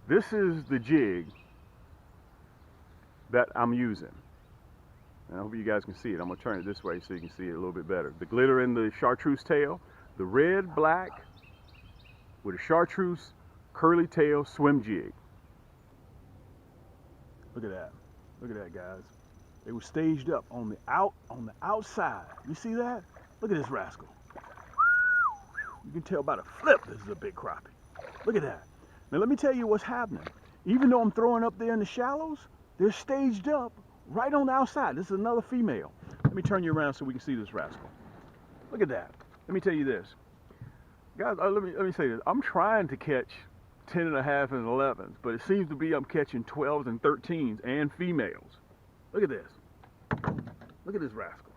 This is the jig that I'm using. And I hope you guys can see it. I'm gonna turn it this way so you can see it a little bit better. The glitter in the chartreuse tail, the red, black with a chartreuse curly tail swim jig. Look at that. Look at that, guys. They were staged up on the outside. You see that? Look at this rascal. You can tell by the flip this is a big crappie. Look at that. Now let me tell you what's happening. Even though I'm throwing up there in the shallows, they're staged up right on the outside. This is another female. Let me turn you around so we can see this rascal. Look at that. Let me tell you this. Guys, let me say this. I'm trying to catch 10.5 and 11s, but it seems to be I'm catching 12s and 13s and females. Look at this. Look at this rascal.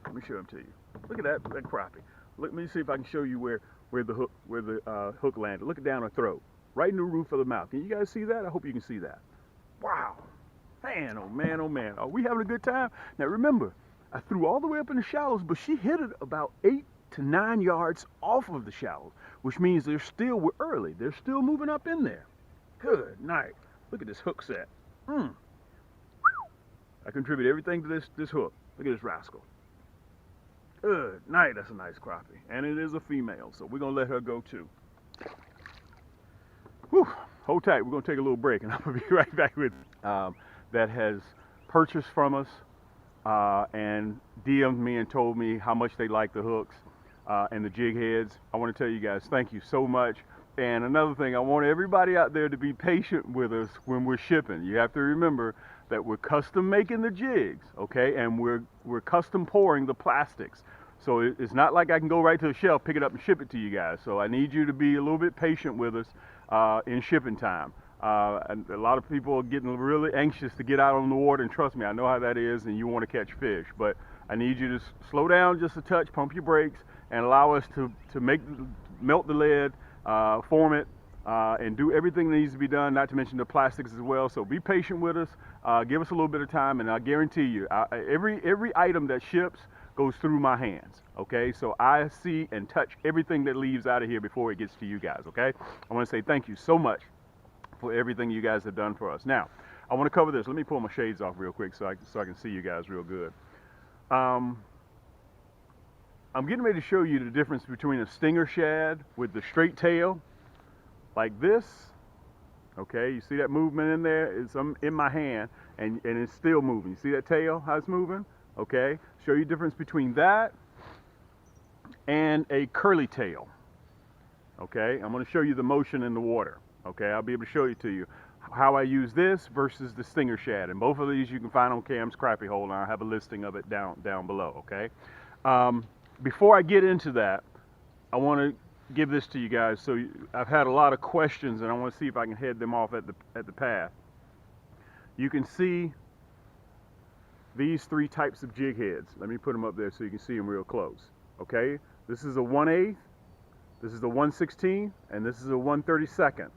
Let me show him to you. Look at that crappie. Let me see if I can show you where the hook landed. Look down her throat, right in the roof of the mouth. Can you guys see that? I hope you can see that. Wow. Man, oh man, oh man. Are we having a good time? Now remember, I threw all the way up in the shallows, but she hit it about 8 to 9 yards off of the shallows, which means we're early. They're still moving up in there. Good night. Look at this hook set. I contribute everything to this hook. Look at this rascal. Good night. That's a nice crappie. And it is a female, so we're going to let her go too. Whew. Hold tight. We're going to take a little break, and I'm going to be right back with that has purchased from us and DM'd me and told me how much they like the hooks and the jig heads. I want to tell you guys, thank you so much. And another thing, I want everybody out there to be patient with us when we're shipping. You have to remember that we're custom making the jigs, okay? And we're custom pouring the plastics. So it's not like I can go right to the shelf, pick it up and ship it to you guys. So I need you to be a little bit patient with us in shipping time. And a lot of people are getting really anxious to get out on the water, and trust me, I know how that is, and you want to catch fish. But I need you to slow down just a touch, pump your brakes, and allow us to melt the lead, form it, and do everything that needs to be done, not to mention the plastics as well. So be patient with us, give us a little bit of time, and I guarantee you, every item that ships goes through my hands, okay? So I see and touch everything that leaves out of here before it gets to you guys, okay? I want to say thank you so much for everything you guys have done for us. Now, I want to cover this. Let me pull my shades off real quick so I can see you guys real good. I'm getting ready to show you the difference between a stinger shad with the straight tail, like this. Okay, you see that movement in there? It's in my hand, and it's still moving. You see that tail, how it's moving? Okay, show you the difference between that and a curly tail. Okay, I'm going to show you the motion in the water. Okay, I'll be able to show you to you how I use this versus the stinger shad, and both of these you can find on Cam's Crappie Hole, and I'll have a listing of it down below. Okay, before I get into that, I want to give this to you guys. So I've had a lot of questions, and I want to see if I can head them off at the path. You can see these three types of jig heads. Let me put them up there so you can see them real close. Okay, this is a 1/8, this is a 1/16, and this is a 1/32.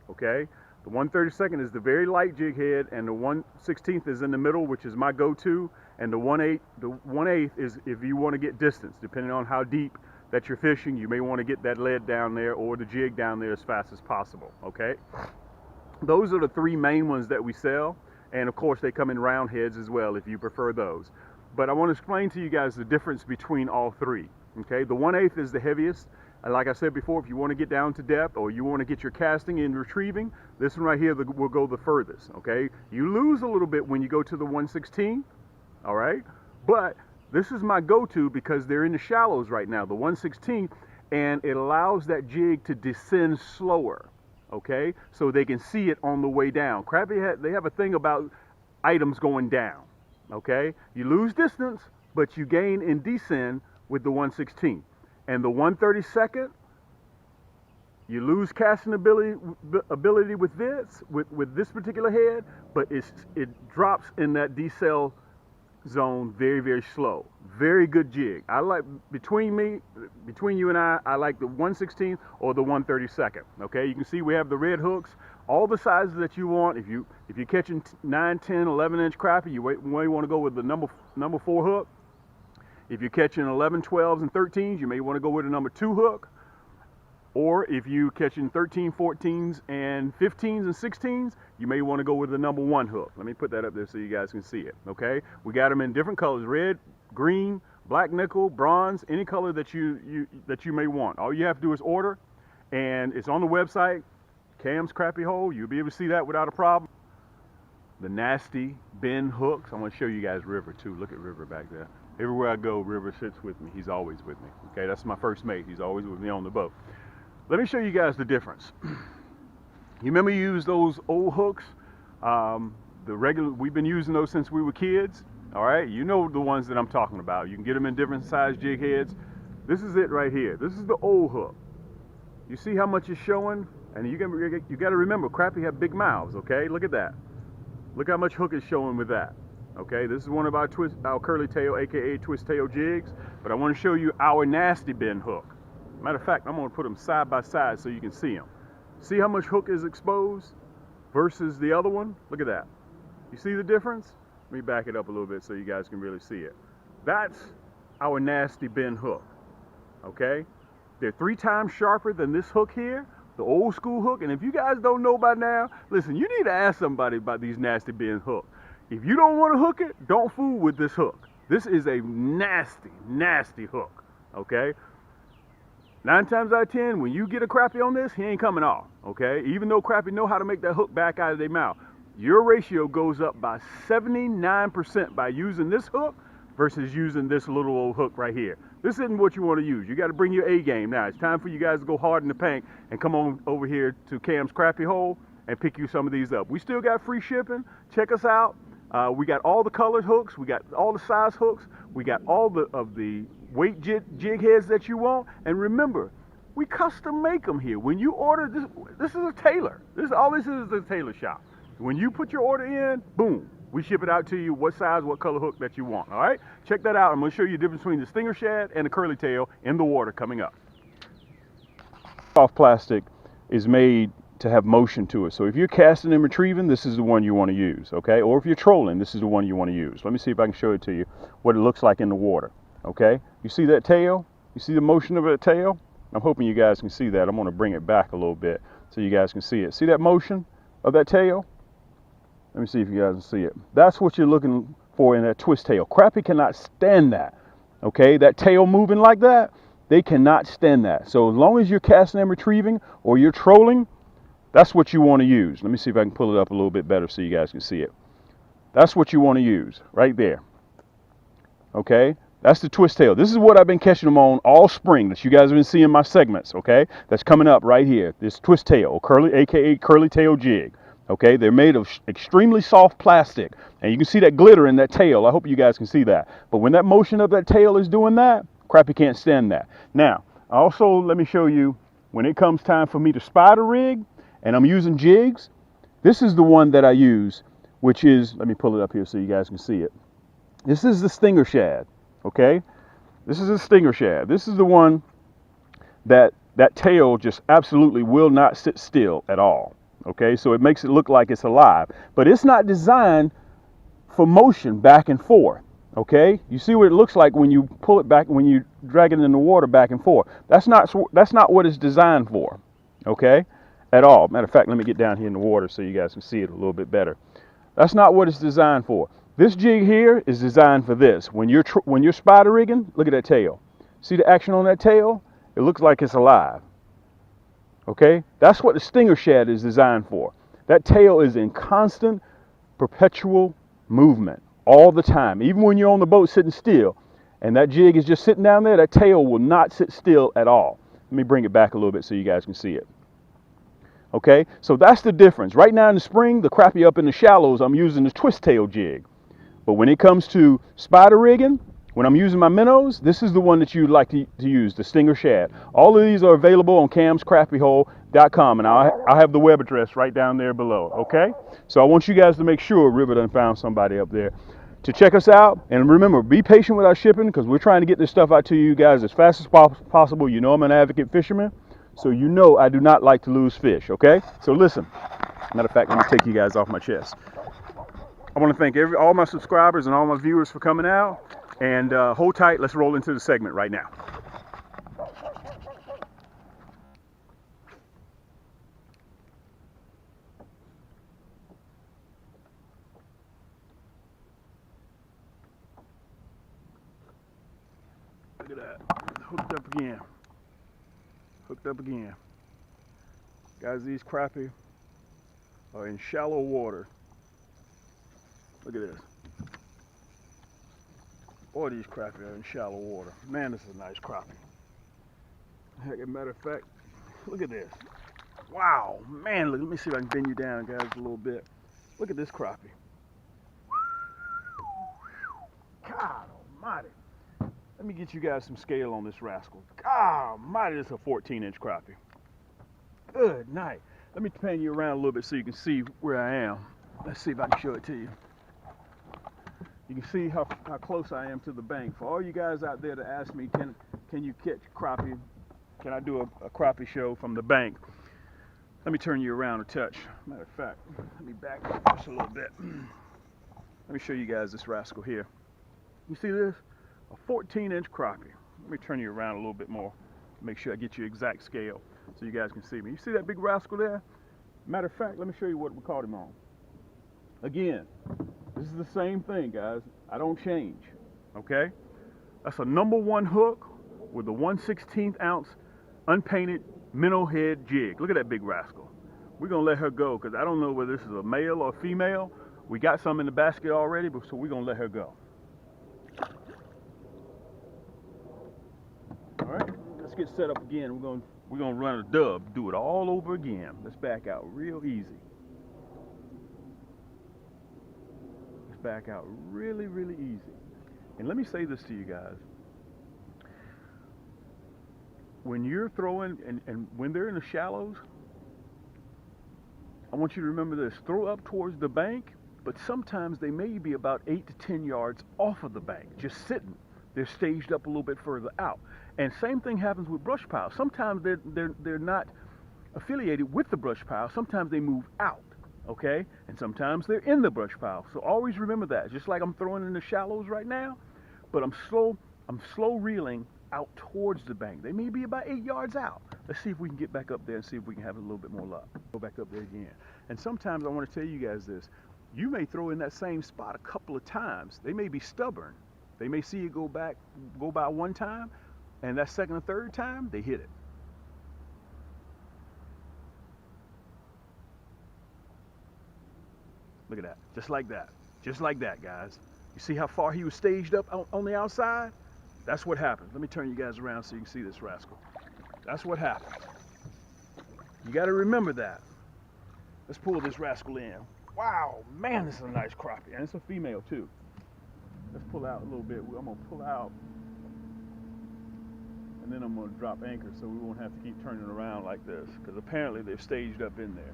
Okay, the 1/32 is the very light jig head, and the 1/16 is in the middle, which is my go-to, and the 1/8 is if you want to get distance, depending on how deep that you're fishing. You may want to get that lead down there or the jig down there as fast as possible. Okay, those are the three main ones that we sell, and of course they come in round heads as well if you prefer those. But I want to explain to you guys the difference between all three. Okay, the 1/8 is the heaviest. And like I said before, if you want to get down to depth or you want to get your casting and retrieving, this one right here will go the furthest. Okay, you lose a little bit when you go to the 1/16. All right, but this is my go-to because they're in the shallows right now, the 1/16, and it allows that jig to descend slower. Okay, so they can see it on the way down. Crappie, they have a thing about items going down. Okay, you lose distance, but you gain in descend with the 1/16. And the 1/32, you lose casting ability with this particular head, but it drops in that decel zone very, very slow. Very good jig. I like, between you and I like the 1/16 or the 1/32. Okay, you can see we have the red hooks, all the sizes that you want. If you're catching 9, 10, 11-inch crappie, you may want to go with the number 4 hook. If you're catching 11, 12s, and 13s, you may want to go with a number 2 hook. Or if you catching 13, 14s, and 15s and 16s, you may want to go with the number 1 hook. Let me put that up there so you guys can see it. Okay, we got them in different colors: red, green, black nickel, bronze, any color that you may want. All you have to do is order, and it's on the website, Cam's Crappie Hole. You'll be able to see that without a problem. The nasty bend hooks. I'm going to show you guys River too. Look at River back there. Everywhere I go, River sits with me. He's always with me. Okay, that's my first mate. He's always with me on the boat. Let me show you guys the difference. You remember you use those old hooks? We've been using those since we were kids. All right, you know the ones that I'm talking about. You can get them in different size jig heads. This is it right here. This is the old hook. You see how much it's showing? And you got to remember, crappie have big mouths. Okay, look at that. Look how much hook is showing with that. Okay, this is one of our curly tail, aka twist tail jigs. But I want to show you our nasty bend hook. Matter of fact, I'm going to put them side by side so you can see them. See how much hook is exposed versus the other one? Look at that. You see the difference? Let me back it up a little bit so you guys can really see it. That's our nasty bend hook. Okay? They're 3 times sharper than this hook here, the old school hook. And if you guys don't know by now, listen, you need to ask somebody about these nasty bend hooks. If you don't want to hook it, don't fool with this hook. This is a nasty, nasty hook. Okay? 9 times out of 10, when you get a crappie on this, he ain't coming off, okay? Even though crappie know how to make that hook back out of their mouth, your ratio goes up by 79% by using this hook versus using this little old hook right here. This isn't what you want to use. You got to bring your A game now. It's time for you guys to go hard in the paint and come on over here to Cam's Crappie Hole and pick you some of these up. We still got free shipping. Check us out. We got all the colored hooks. We got all the size hooks. We got all of the weight jig heads that you want. And remember, we custom make them here. When you order this is a tailor. All this is a tailor shop. When you put your order in, boom, we ship it out to you, what size, what color hook that you want. All right, check that out. I'm going to show you the difference between the stinger shad and the curly tail in the water coming up. Soft plastic is made to have motion to it. So if you're casting and retrieving, this is the one you want to use, okay? Or if you're trolling, this is the one you want to use. Let me see if I can show it to you, what it looks like in the water, okay? You see that tail? You see the motion of that tail? I'm hoping you guys can see that. I'm going to bring it back a little bit so you guys can see it. See that motion of that tail? Let me see if you guys can see it. That's what you're looking for in that twist tail. Crappie cannot stand that, okay? That tail moving like that, they cannot stand that. So as long as you're casting and retrieving or you're trolling, that's what you want to use. Let me see if I can pull it up a little bit better so you guys can see it. That's what you want to use right there. Okay? That's the twist tail. This is what I've been catching them on all spring that you guys have been seeing my segments, okay? That's coming up right here. This twist tail, aka curly tail jig. Okay? They're made of extremely soft plastic. And you can see that glitter in that tail. I hope you guys can see that. But when that motion of that tail is doing that, crappie can't stand that. Now, also let me show you when it comes time for me to spider rig, and I'm using jigs, this is the one that I use, which is, let me pull it up here so you guys can see it. This is the stinger shad, okay? This is a stinger shad. This is the one that tail just absolutely will not sit still at all, okay? So it makes it look like it's alive, but it's not designed for motion back and forth, okay? You see what it looks like when you pull it back, when you drag it in the water back and forth. That's not what it's designed for, okay? At all. Matter of fact, let me get down here in the water so you guys can see it a little bit better. That's not what it's designed for. This jig here is designed for this. When you're spider rigging, look at that tail. See the action on that tail? It looks like it's alive. Okay? That's what the stinger shad is designed for. That tail is in constant, perpetual movement all the time. Even when you're on the boat sitting still and that jig is just sitting down there, that tail will not sit still at all. Let me bring it back a little bit so you guys can see it. Okay, so that's the difference. Right now in the spring, the crappie up in the shallows, I'm using the twist tail jig. But when it comes to spider rigging, when I'm using my minnows, this is the one that you'd like to use, the stinger shad. All of these are available on camscrappiehole.com, and I'll have the web address right down there below, okay? So I want you guys to make sure River done found somebody up there to check us out. And remember, be patient with our shipping because we're trying to get this stuff out to you guys as fast as possible. You know I'm an advocate fisherman. So you know I do not like to lose fish, okay? So listen, matter of fact, let me take you guys off my chest. I want to thank all my subscribers and all my viewers for coming out. And hold tight, let's roll into the segment right now. that. Hooked up again. Hooked up again. Guys, these crappie are in shallow water. Look at this. Boy, these crappie are in shallow water. Man, this is a nice crappie. Heck, as a matter of fact, look at this. Wow, man, look, let me see if I can bend you down, guys, a little bit. Look at this crappie. God almighty. Let me get you guys some scale on this rascal. God almighty, this is a 14-inch crappie. Good night. Let me pan you around a little bit so you can see where I am. Let's see if I can show it to you. You can see how close I am to the bank. For all you guys out there to ask me, can you catch crappie? Can I do a crappie show from the bank? Let me turn you around a touch. Matter of fact, let me back up just a little bit. Let me show you guys this rascal here. You see this? A 14-inch crappie. Let me turn you around a little bit more. Make sure I get you exact scale so you guys can see me. You see that big rascal there? Matter of fact, let me show you what we caught him on. Again, this is the same thing, guys. I don't change, okay? That's a #1 hook with a 1/16 ounce unpainted minnow head jig. Look at that big rascal. We're gonna let her go because I don't know whether this is a male or female. We got some in the basket already, so we're gonna let her go. All right, let's get set up again. We're gonna run a dub, do it all over again. Let's back out real easy. Let's back out really, really easy. And let me say this to you guys. When you're throwing, and when they're in the shallows, I want you to remember this. Throw up towards the bank, but sometimes they may be about 8 to 10 yards off of the bank, just sitting. They're staged up a little bit further out. And same thing happens with brush piles. Sometimes they're not affiliated with the brush pile. Sometimes they move out, okay? And sometimes they're in the brush pile. So always remember that. Just like I'm throwing in the shallows right now, but I'm slow reeling out towards the bank. They may be about 8 yards out. Let's see if we can get back up there and see if we can have a little bit more luck. Go back up there again. And sometimes I want to tell you guys this. You may throw in that same spot a couple of times. They may be stubborn. They may see you go by one time, and that second or third time, they hit it. Look at that. Just like that. Just like that, guys. You see how far he was staged up on the outside? That's what happens. Let me turn you guys around so you can see this rascal. That's what happens. You got to remember that. Let's pull this rascal in. Wow, man, this is a nice crappie. And it's a female, too. Let's pull out a little bit. I'm going to pull out. And then I'm going to drop anchor so we won't have to keep turning around like this. Because apparently they're staged up in there.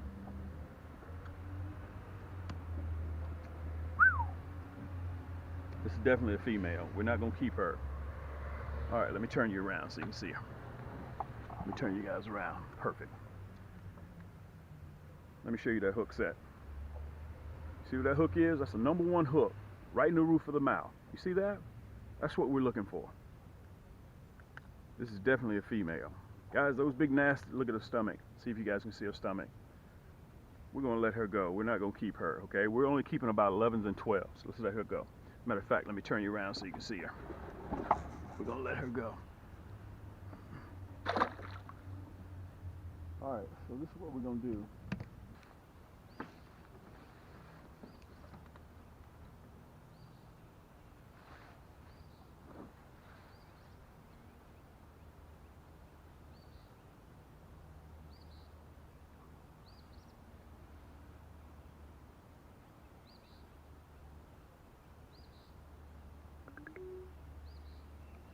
This is definitely a female. We're not going to keep her. All right, let me turn you around so you can see her. Let me turn you guys around. Perfect. Let me show you that hook set. See what that hook is? That's a #1 hook right in the roof of the mouth. You see that? That's what we're looking for. This is definitely a female. Guys, those big nasty, look at her stomach. See if you guys can see her stomach. We're going to let her go. We're not going to keep her, okay? We're only keeping about 11s and 12s. So let's let her go. Matter of fact, let me turn you around so you can see her. We're going to let her go. All right, so this is what we're going to do.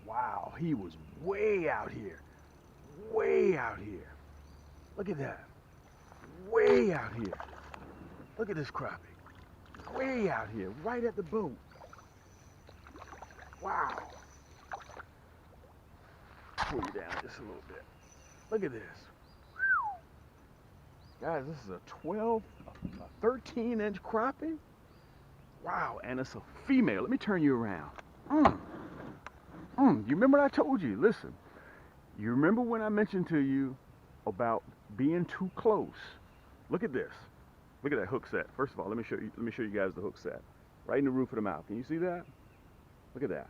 Wow, he was way out here. Way out here. Look at that. Way out here. Look at this crappie. Way out here, right at the boat. Wow. Pull you down just a little bit. Look at this. Guys, this is a 13-inch crappie. Wow, and it's a female. Let me turn you around. You remember what I told you? Listen, you remember when I mentioned to you about being too close? Look at this. Look at that hook set. First of all, let me show you guys the hook set. Right in the roof of the mouth. Can you see that? Look at that.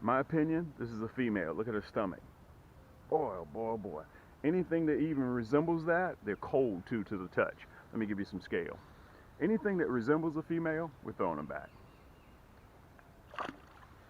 My opinion, this is a female. Look at her stomach. Boy, oh boy, oh boy. Anything that even resembles that, they're cold too to the touch. Let me give you some scale. Anything that resembles a female, we're throwing them back.